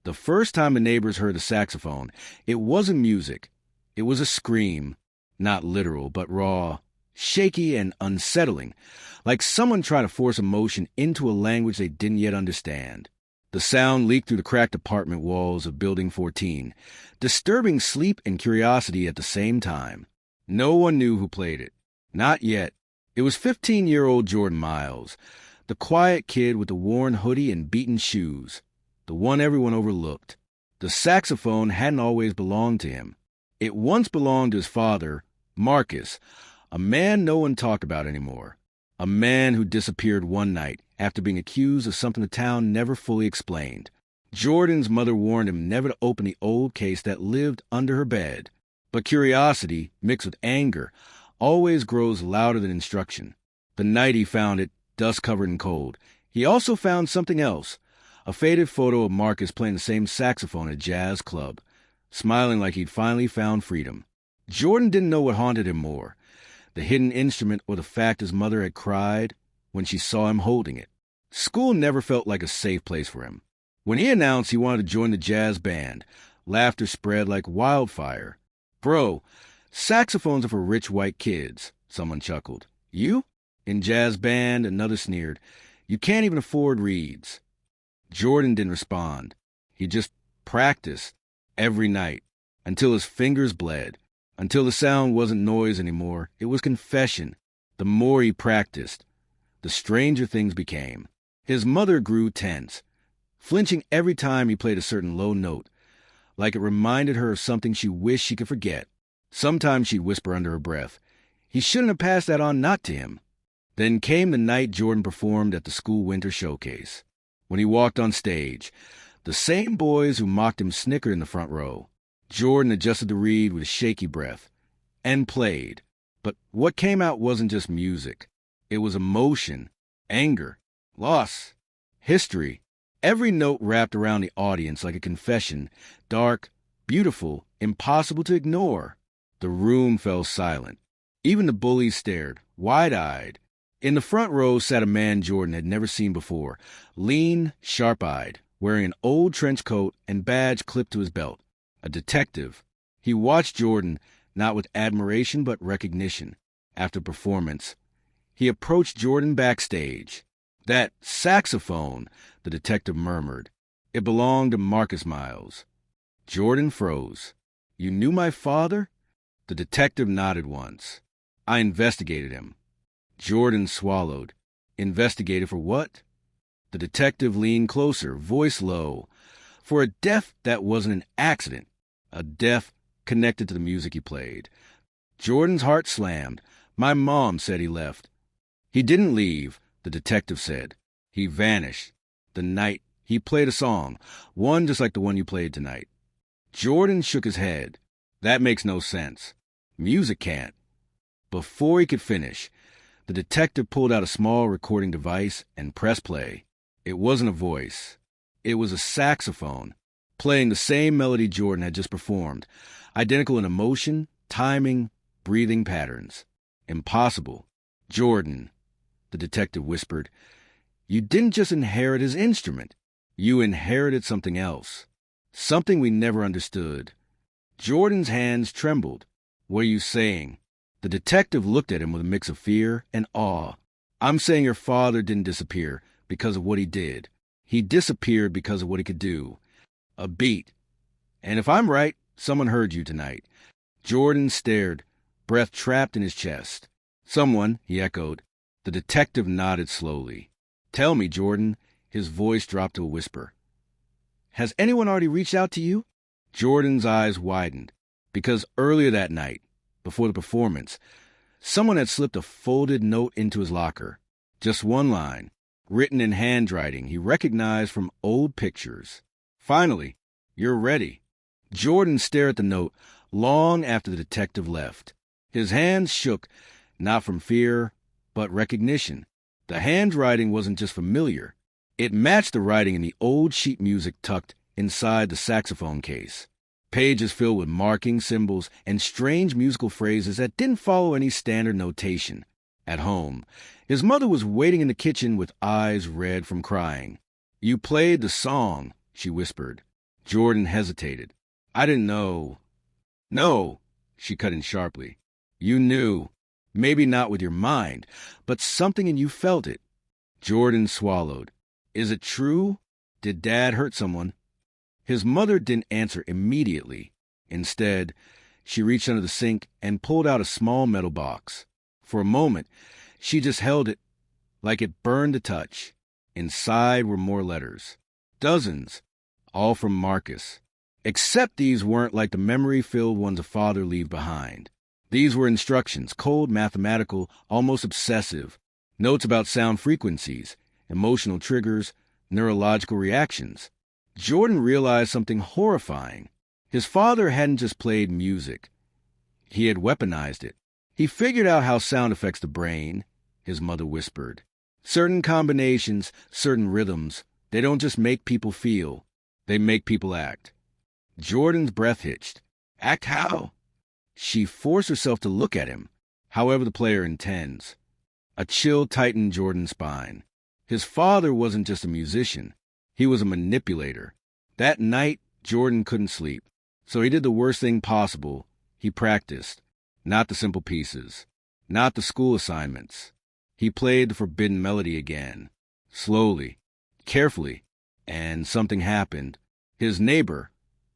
The first time the neighbors heard the saxophone, it wasn't music. It was a scream, not literal, but raw, shaky and unsettling, like someone trying to force emotion into a language they didn't yet understand. The sound leaked through the cracked apartment walls of Building 14, disturbing sleep and curiosity at the same time. No one knew who played it. Not yet. It was 15-year-old Jordan Miles, the quiet kid with the worn hoodie and beaten shoes, the one everyone overlooked. The saxophone hadn't always belonged to him. It once belonged to his father, Marcus, a man no one talked about anymore. A man who disappeared one night after being accused of something the town never fully explained. Jordan's mother warned him never to open the old case that lived under her bed. But curiosity, mixed with anger, always grows louder than instruction. The night he found it, dust-covered and cold, he also found something else, a faded photo of Marcus playing the same saxophone at a jazz club, smiling like he'd finally found freedom. Jordan didn't know what haunted him more, the hidden instrument or the fact his mother had cried when she saw him holding it. School never felt like a safe place for him. When he announced he wanted to join the jazz band, laughter spread like wildfire. "Bro, saxophones are for rich white kids," someone chuckled. "You? In jazz band," another sneered. "You can't even afford reeds." Jordan didn't respond. He just practiced every night until his fingers bled, until the sound wasn't noise anymore. It was confession. The more he practiced, the stranger things became. His mother grew tense, flinching every time he played a certain low note, like it reminded her of something she wished she could forget. Sometimes she'd whisper under her breath, "He shouldn't have passed that on not to him." Then came the night Jordan performed at the school winter showcase. When he walked on stage, the same boys who mocked him snickered in the front row. Jordan adjusted the reed with a shaky breath and played. But what came out wasn't just music. It was emotion, anger, loss, history. Every note wrapped around the audience like a confession, dark, beautiful, impossible to ignore. The room fell silent. Even the bullies stared, wide-eyed. In the front row sat a man Jordan had never seen before, lean, sharp-eyed, wearing an old trench coat and badge clipped to his belt. A detective. He watched Jordan, not with admiration but recognition. After performance, he approached Jordan backstage. "That saxophone," the detective murmured. "It belonged to Marcus Miles." Jordan froze. "You knew my father?" The detective nodded once. "I investigated him." Jordan swallowed. "Investigated for what?" The detective leaned closer, voice low. "For a death that wasn't an accident. A death connected to the music he played." Jordan's heart slammed. "My mom said he left." "He didn't leave," the detective said. "He vanished. The night he played a song, one just like the one you played tonight." Jordan shook his head. "That makes no sense. Music can't." Before he could finish, the detective pulled out a small recording device and pressed play. It wasn't a voice. It was a saxophone, playing the same melody Jordan had just performed, identical in emotion, timing, breathing patterns. "Impossible." "Jordan," the detective whispered, "you didn't just inherit his instrument. You inherited something else. Something we never understood." Jordan's hands trembled. "What are you saying?" The detective looked at him with a mix of fear and awe. "I'm saying your father didn't disappear because of what he did. He disappeared because of what he could do. A beat. And if I'm right, someone heard you tonight." Jordan stared, breath trapped in his chest. "Someone," he echoed. The detective nodded slowly. "Tell me, Jordan." His voice dropped to a whisper. "Has anyone already reached out to you?" Jordan's eyes widened, because earlier that night, before the performance, someone had slipped a folded note into his locker. Just one line, written in handwriting he recognized from old pictures. "Finally, you're ready." Jordan stared at the note long after the detective left. His hands shook, not from fear, but recognition. The handwriting wasn't just familiar. It matched the writing in the old sheet music tucked inside the saxophone case. Pages filled with marking symbols and strange musical phrases that didn't follow any standard notation. At home, his mother was waiting in the kitchen with eyes red from crying. "You played the song," she whispered. Jordan hesitated. I didn't know. No, she cut in sharply. You knew. Maybe not with your mind, but something in you felt it. Jordan swallowed. Is it true? Did Dad hurt someone? His mother didn't answer immediately. Instead, she reached under the sink and pulled out a small metal box. For a moment, she just held it like it burned to touch. Inside were more letters. Dozens, all from Marcus. Except these weren't like the memory-filled ones a father leave behind. These were instructions, cold, mathematical, almost obsessive. Notes about sound frequencies, emotional triggers, neurological reactions. Jordan realized something horrifying. His father hadn't just played music. He had weaponized it. He figured out how sound affects the brain, his mother whispered. Certain combinations, certain rhythms, they don't just make people feel, they make people act. Jordan's breath hitched. Act how? She forced herself to look at him, however the player intends. A chill tightened Jordan's spine. His father wasn't just a musician. He was a manipulator. That night, Jordan couldn't sleep. So he did the worst thing possible. He practiced. Not the simple pieces. Not the school assignments. He played the forbidden melody again. Slowly. Carefully. And something happened. His neighbor,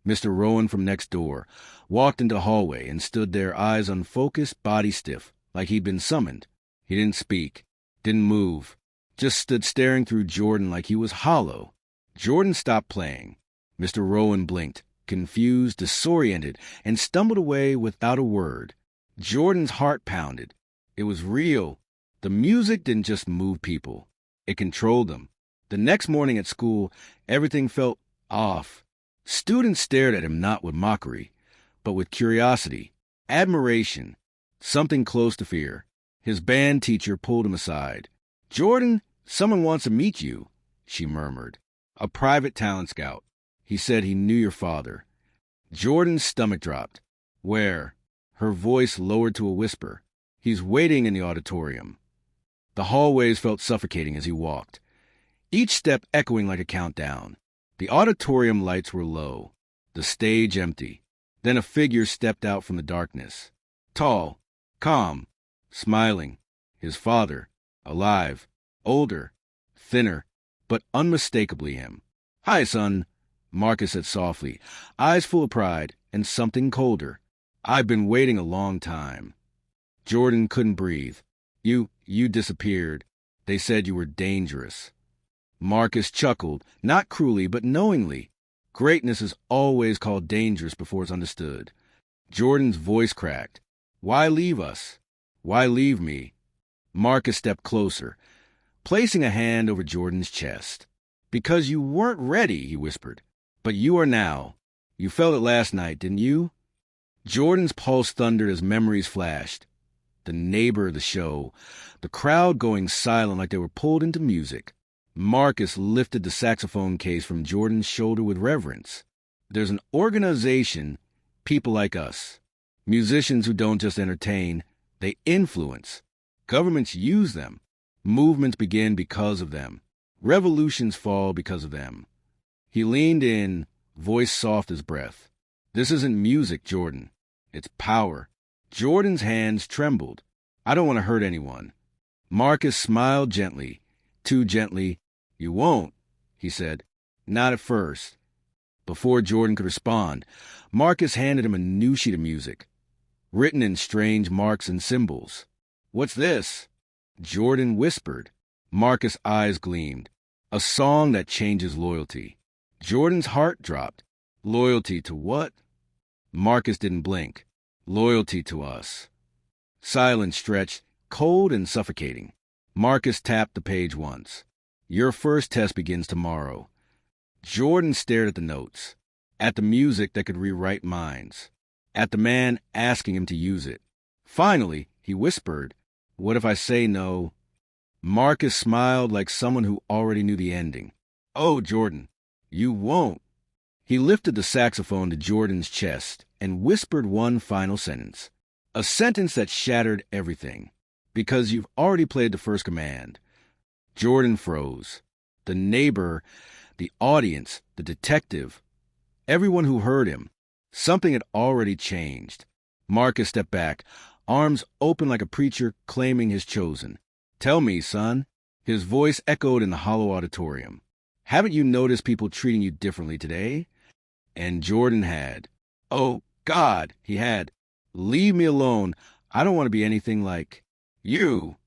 Mr. Rowan from next door, walked into the hallway and stood there, eyes unfocused, body stiff, like he'd been summoned. He didn't speak. Didn't move. Just stood staring through Jordan like he was hollow. Jordan stopped playing. Mr. Rowan blinked, confused, disoriented, and stumbled away without a word. Jordan's heart pounded. It was real. The music didn't just move people. It controlled them. The next morning at school, everything felt off. Students stared at him not with mockery, but with curiosity, admiration, something close to fear. His band teacher pulled him aside. Jordan, someone wants to meet you, she murmured. A private talent scout. He said he knew your father. Jordan's stomach dropped. Where? Her voice lowered to a whisper. He's waiting in the auditorium. The hallways felt suffocating as he walked, each step echoing like a countdown. The auditorium lights were low, the stage empty. Then a figure stepped out from the darkness. Tall, calm, smiling. His father, alive, older, thinner, but unmistakably him. Hi, son, Marcus said softly, eyes full of pride and something colder. I've been waiting a long time. Jordan couldn't breathe. You disappeared. They said you were dangerous. Marcus chuckled, not cruelly, but knowingly. Greatness is always called dangerous before it's understood. Jordan's voice cracked. Why leave us? Why leave me? Marcus stepped closer, placing a hand over Jordan's chest. Because you weren't ready, he whispered. But you are now. You felt it last night, didn't you? Jordan's pulse thundered as memories flashed. The neighbor of the show, the crowd going silent like they were pulled into music. Marcus lifted the saxophone case from Jordan's shoulder with reverence. There's an organization, people like us, musicians who don't just entertain, they influence. Governments use them. Movements begin because of them. Revolutions fall because of them. He leaned in, voice soft as breath. This isn't music, Jordan. It's power. Jordan's hands trembled. I don't want to hurt anyone. Marcus smiled gently, too gently. You won't, he said. Not at first. Before Jordan could respond, Marcus handed him a new sheet of music, written in strange marks and symbols. What's this? Jordan whispered. Marcus' eyes gleamed. A song that changes loyalty. Jordan's heart dropped. Loyalty to what? Marcus didn't blink. Loyalty to us. Silence stretched, cold and suffocating. Marcus tapped the page once. Your first test begins tomorrow. Jordan stared at the notes, at the music that could rewrite minds, at the man asking him to use it. Finally, he whispered, What if I say no? Marcus smiled like someone who already knew the ending. Oh, Jordan, you won't. He lifted the saxophone to Jordan's chest and whispered one final sentence. A sentence that shattered everything. Because you've already played the first command. Jordan froze. The neighbor, the audience, the detective, Everyone who heard him. Something had already changed. Marcus stepped back, arms open like a preacher claiming his chosen. "Tell me, son." His voice echoed in the hollow auditorium. "Haven't you noticed people treating you differently today?" And Jordan had. "Oh, God," he had. "Leave me alone. I don't want to be anything like you."